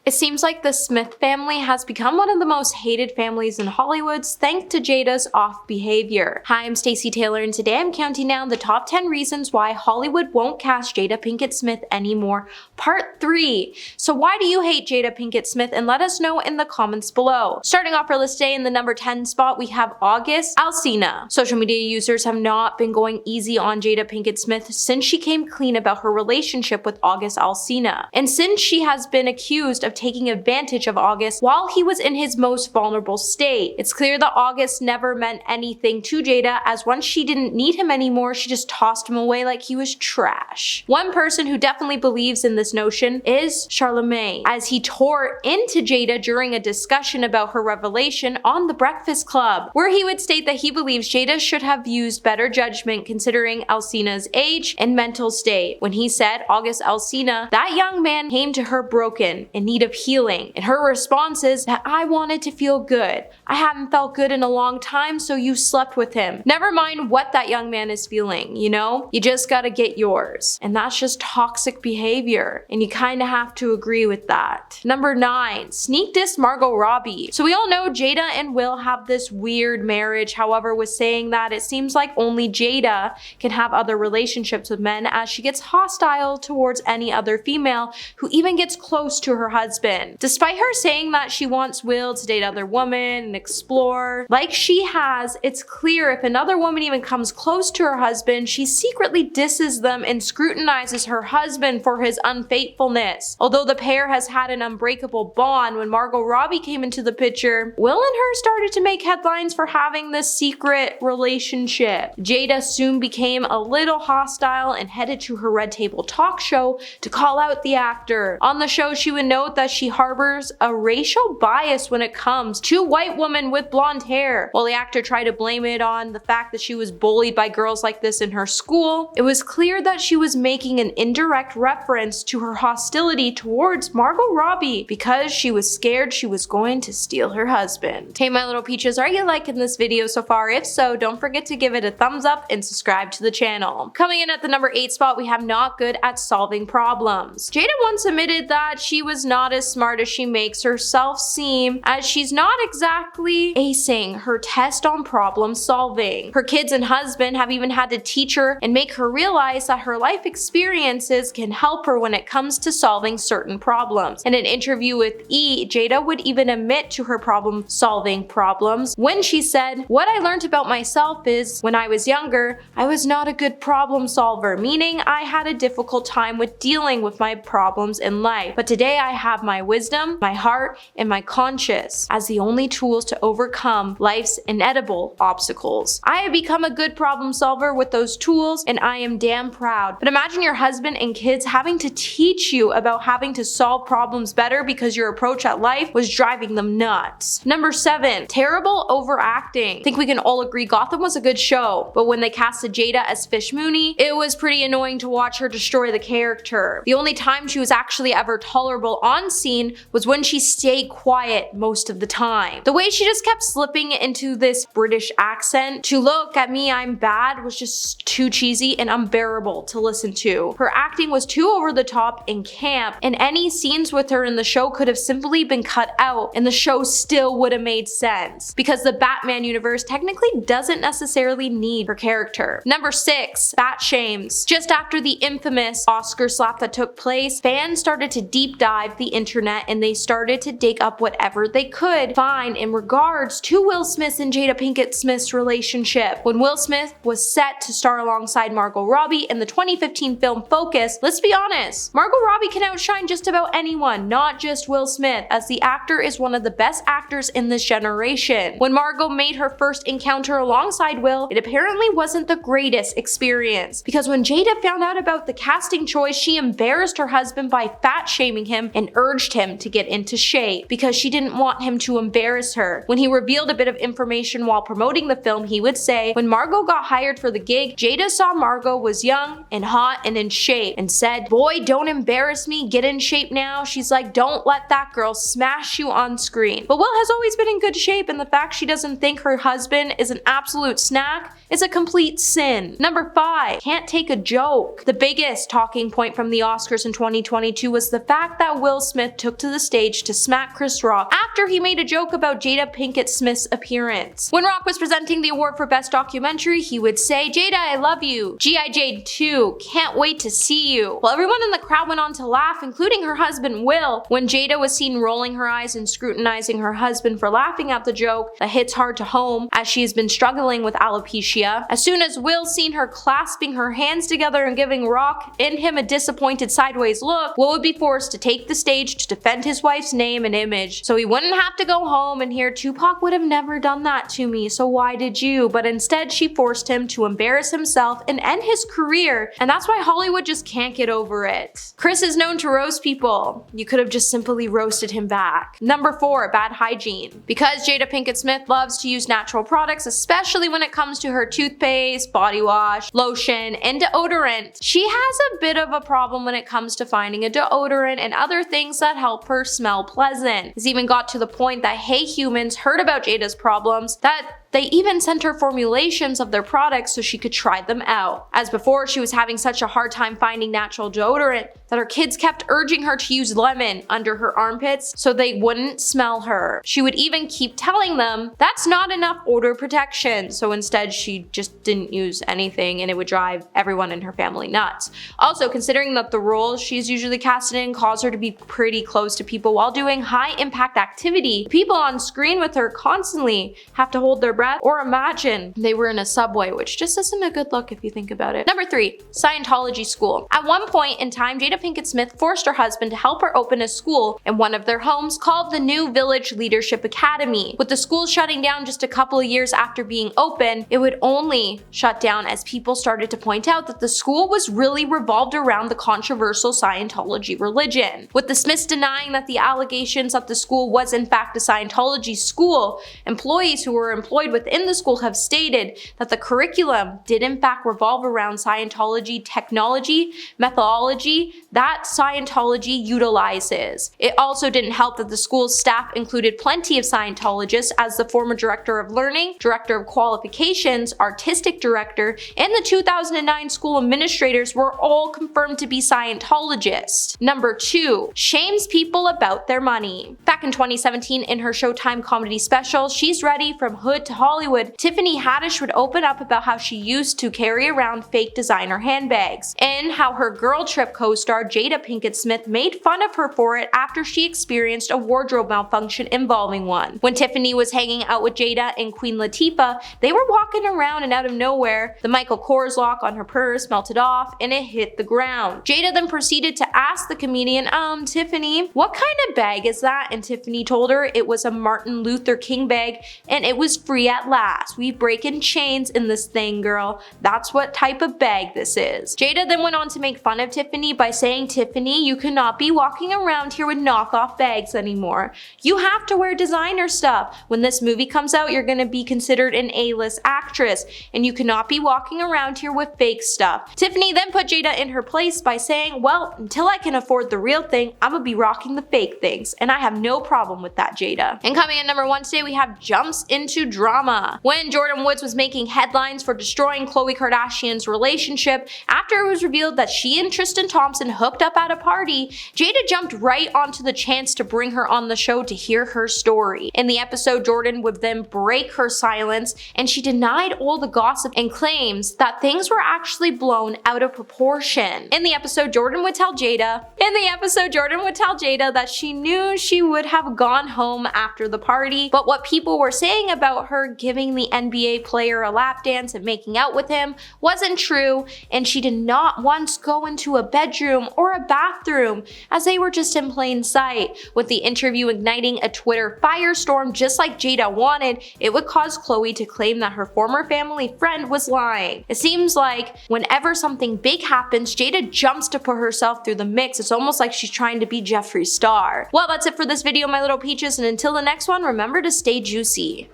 It seems like the Smith family has become one of the most hated families in Hollywood thanks to Jada's off behavior. Hi, I'm Stacey Taylor and today I'm counting down the top 10 reasons why Hollywood won't cast Jada Pinkett Smith anymore, part 3. So why do you hate Jada Pinkett Smith, and let us know in the comments below. Starting off our list today in the number 10 spot, we have August Alsina. Social media users have not been going easy on Jada Pinkett Smith since she came clean about her relationship with August Alsina. And since she has been accused of taking advantage of August while he was in his most vulnerable state. It's clear that August never meant anything to Jada, as once she didn't need him anymore, she just tossed him away like he was trash. One person who definitely believes in this notion is Charlemagne, as he tore into Jada during a discussion about her revelation on The Breakfast Club, where he would state that he believes Jada should have used better judgment considering Alsina's age and mental state. When he said August Alsina, that young man came to her broken, in need of healing, and her response is that I wanted to feel good. I haven't felt good in a long time, so you slept with him. Never mind what that young man is feeling, you know? You just gotta get yours. And that's just toxic behavior, and you kinda have to agree with that. Number 9, sneak diss Margo Robbie. So we all know Jada and Will have this weird marriage. However, with saying that, it seems like only Jada can have other relationships with men, as she gets hostile towards any other female who even gets close to her husband. Despite her saying that she wants Will to date other women and explore like she has, it's clear if another woman even comes close to her husband, she secretly disses them and scrutinizes her husband for his unfaithfulness. Although the pair has had an unbreakable bond, when Margo Robbie came into the picture, Will and her started to make headlines for having this secret relationship. Jada soon became a little hostile and headed to her Red Table talk show to call out the actor. On the show, she would note that she harbors a racial bias when it comes to white women with blonde hair. While the actor tried to blame it on the fact that she was bullied by girls like this in her school, it was clear that she was making an indirect reference to her hostility towards Margo Robbie because she was scared she was going to steal her husband. Hey my little peaches, are you liking this video so far? If so, don't forget to give it a thumbs up and subscribe to the channel. Coming in at the number 8 spot, we have not good at solving problems. Jada once admitted that she was not as smart as she makes herself seem, as she's not exactly acing her test on problem solving. Her kids and husband have even had to teach her and make her realize that her life experiences can help her when it comes to solving certain problems. In an interview with E!, Jada would even admit to her solving problems when she said, "What I learned about myself is when I was younger, I was not a good problem solver, meaning I had a difficult time with dealing with my problems in life. But today I have my wisdom, my heart, and my conscience as the only tools to overcome life's inedible obstacles. I have become a good problem solver with those tools, and I am damn proud." But imagine your husband and kids having to teach you about having to solve problems better because your approach at life was driving them nuts. Number 7, terrible overacting. I think we can all agree Gotham was a good show, but when they casted Jada as Fish Mooney, it was pretty annoying to watch her destroy the character. The only time she was actually ever tolerable on scene was when she stayed quiet most of the time. The way she just kept slipping into this British accent to "look at me, I'm bad" was just too cheesy and unbearable to listen to. Her acting was too over the top and camp, and any scenes with her in the show could have simply been cut out and the show still would have made sense, because the Batman universe technically doesn't necessarily need her character. Number 6, fat shames. Just after the infamous Oscar slap that took place, fans started to deep dive the internet and they started to dig up whatever they could find in regards to Will Smith and Jada Pinkett Smith's relationship. When Will Smith was set to star alongside Margo Robbie in the 2015 film Focus, let's be honest, Margo Robbie can outshine just about anyone, not just Will Smith, as the actor is one of the best actors in this generation. When Margo made her first encounter alongside Will, it apparently wasn't the greatest experience, because when Jada found out about the casting choice, she embarrassed her husband by fat shaming him and urged him to get into shape because she didn't want him to embarrass her. When he revealed a bit of information while promoting the film, he would say, when Margo got hired for the gig, Jada saw Margo was young and hot and in shape and said, "Boy, don't embarrass me, get in shape now." She's like, "Don't let that girl smash you on screen." But Will has always been in good shape, and the fact she doesn't think her husband is an absolute snack is a complete sin. Number 5, can't take a joke. The biggest talking point from the Oscars in 2022 was the fact that Will Smith Smith took to the stage to smack Chris Rock after he made a joke about Jada Pinkett Smith's appearance. When Rock was presenting the award for Best Documentary, he would say, "Jada, I love you. G.I. Jane 2, can't wait to see you." While everyone in the crowd went on to laugh, including her husband Will, when Jada was seen rolling her eyes and scrutinizing her husband for laughing at the joke, that hits hard to home as she has been struggling with alopecia. As soon as Will seen her clasping her hands together and giving Rock and him a disappointed sideways look, Will would be forced to take the stage to defend his wife's name and image. So he wouldn't have to go home and hear, "Tupac would have never done that to me, so why did you?" But instead she forced him to embarrass himself and end his career, and that's why Hollywood just can't get over it. Chris is known to roast people. You could have just simply roasted him back. Number 4, bad hygiene. Because Jada Pinkett Smith loves to use natural products, especially when it comes to her toothpaste, body wash, lotion, and deodorant, she has a bit of a problem when it comes to finding a deodorant and other things that help her smell pleasant. It's even got to the point that Hey Humans heard about Jada's problems, that they even sent her formulations of their products so she could try them out. As before, she was having such a hard time finding natural deodorant that her kids kept urging her to use lemon under her armpits so they wouldn't smell her. She would even keep telling them that's not enough odor protection, so instead she just didn't use anything, and it would drive everyone in her family nuts. Also, considering that the roles she's usually casted in cause her to be pretty close to people while doing high impact activity, people on screen with her constantly have to hold their breath or imagine they were in a subway, which just isn't a good look if you think about it. Number 3, Scientology School. At one point in time, Jada Pinkett Smith forced her husband to help her open a school in one of their homes called the New Village Leadership Academy. With the school shutting down just a couple of years after being open, it would only shut down as people started to point out that the school was really revolved around the controversial Scientology religion. With the Smiths denying that the allegations that the school was in fact a Scientology school, employees who were employed within the school have stated that the curriculum did in fact revolve around Scientology technology, methodology that Scientology utilizes. It also didn't help that the school's staff included plenty of Scientologists, as the former director of learning, director of qualifications, artistic director, and the 2009 school administrators were all confirmed to be Scientologists. Number 2, shames people about their money. Back in 2017, in her Showtime comedy special, She's Ready from Hood to Hollywood, Tiffany Haddish would open up about how she used to carry around fake designer handbags, and how her Girl Trip co-star Jada Pinkett Smith made fun of her for it after she experienced a wardrobe malfunction involving one. When Tiffany was hanging out with Jada and Queen Latifah, they were walking around and out of nowhere, the Michael Kors lock on her purse melted off and it hit the ground. Jada then proceeded to ask the comedian, Tiffany, what kind of bag is that? And Tiffany told her it was a Martin Luther King bag and it was free at last. We breaking chains in this thing, girl. That's what type of bag this is. Jada then went on to make fun of Tiffany by saying, Tiffany, you cannot be walking around here with knockoff bags anymore. You have to wear designer stuff. When this movie comes out, you're gonna be considered an A-list actress, and you cannot be walking around here with fake stuff. Tiffany then put Jada in her place by saying, well, until I can afford the real thing, I'm gonna be rocking the fake things, and I have no problem with that, Jada. And coming in number 1 today, we have jumps into drama. When Jordyn Woods was making headlines for destroying Khloe Kardashian's relationship after it was revealed that she and Tristan Thompson hooked up at a party, Jada jumped right onto the chance to bring her on the show to hear her story. In the episode, Jordyn would then break her silence, and she denied all the gossip and claims that things were actually blown out of proportion. In the episode, Jordyn would tell Jada that she knew she would have gone home after the party, but what people were saying about her giving the NBA player a lap dance and making out with him wasn't true, and she did not once go into a bedroom or a bathroom, as they were just in plain sight. With the interview igniting a Twitter firestorm just like Jada wanted, it would cause Khloe to claim that her former family friend was lying. It seems like whenever something big happens, Jada jumps to put herself through the mix. It's almost like she's trying to be Jeffree Star. Well, that's it for this video, my little peaches, and until the next one, remember to stay juicy.